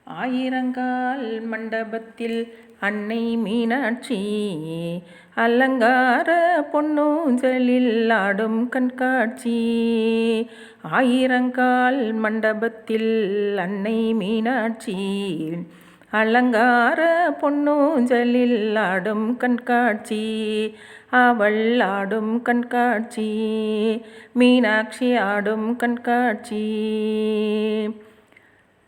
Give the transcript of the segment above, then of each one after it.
ஆயிரங்கால் மண்டபத்தில் அன்னை மீனாட்சி அலங்கார பொன்னூஞ்சலில் ஆடும் கண்காட்சி. ஆயிரங்கால் மண்டபத்தில் அன்னை மீனாட்சி அலங்கார பொன்னூஞ்சலில் ஆடும் கண்காட்சி. அவள் ஆடும் கண்காட்சி, மீனாட்சி ஆடும் கண்காட்சி.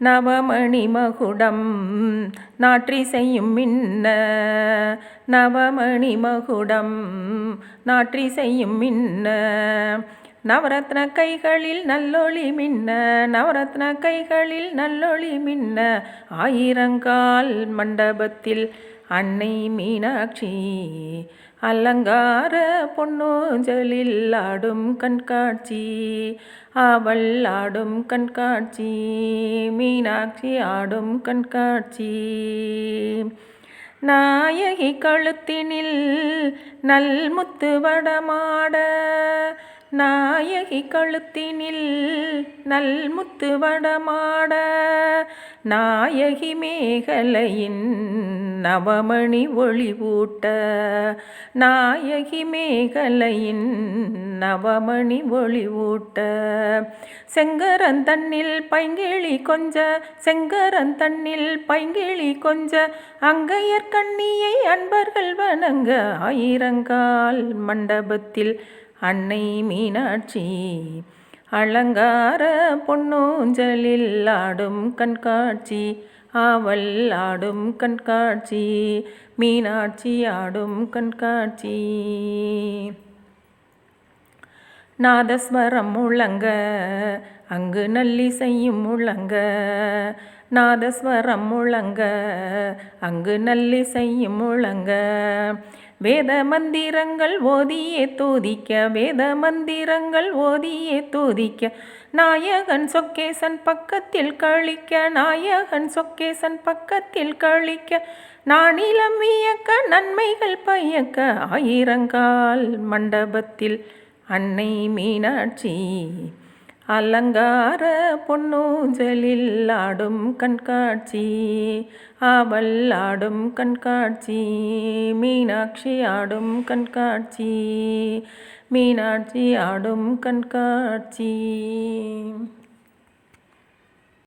நவமணி மகுடம் நாற்றி செய்யும் மின்ன, நவமணி மகுடம் நாற்றி செய்யும் மின்ன. நவரத்ன கைகளில் நல்லொளி மின்ன, நவரத்ன கைகளில் நல்லொளி மின்ன. ஆயிரங்கால் மண்டபத்தில் அன்னை மீனாட்சி அலங்கார பொன்னூஞ்சலில் ஆடும் கண்காட்சி. அவள் ஆடும் கண்காட்சி, மீனாட்சி ஆடும் கண்காட்சி. நாயகி கழுத்தினில் நல்முத்து வடமாட, நாயகி கழுத்தினில் நல்முத்து வடமாட. நாயகி மேகலையின் நவமணி ஒளி ஊட்ட, நாயகி மேகலையின் நவமணி ஒளி ஊட்ட. செங்கரந்தண்ணில் பைங்கிளி கொஞ்ச, செங்கரந்தண்ணில் பைங்கிளி கொஞ்ச. அங்கையர் கண்ணியை அன்பர்கள் வணங்க. ஆயிரங்கால் மண்டபத்தில் அன்னை மீனாட்சி அலங்கார பொன்னூஞ்சலில் ஆடும் கண்காட்சி. அவள் ஆடும் கண்காட்சி, மீனாட்சி ஆடும் கண்காட்சி. நாதஸ்வரம் முழங்க அங்கு நல்லிசையும் முழங்க, நாதஸ்வரம் முழங்க அங்கு நல்லிசையும் முழங்க. வேத மந்திரங்கள் ஓதியே தூதிக்க, வேத மந்திரங்கள் ஓதியே தூதிக்க. நாயகன் சொக்கேசன் பக்கத்தில் கழிக்க, நாயகன் சொக்கேசன் பக்கத்தில் கழிக்க. நானிலம் வியக்க நன்மைகள் பயக்க. ஆயிரங்கால் மண்டபத்தில் அன்னை மீனாட்சி அலங்கார பொன்னூஞ்சலில் ஆடும் கண்காட்சி. அவள் ஆடும் கண்காட்சி, மீனாட்சி ஆடும் கண்காட்சி, மீனாட்சி ஆடும் கண்காட்சி.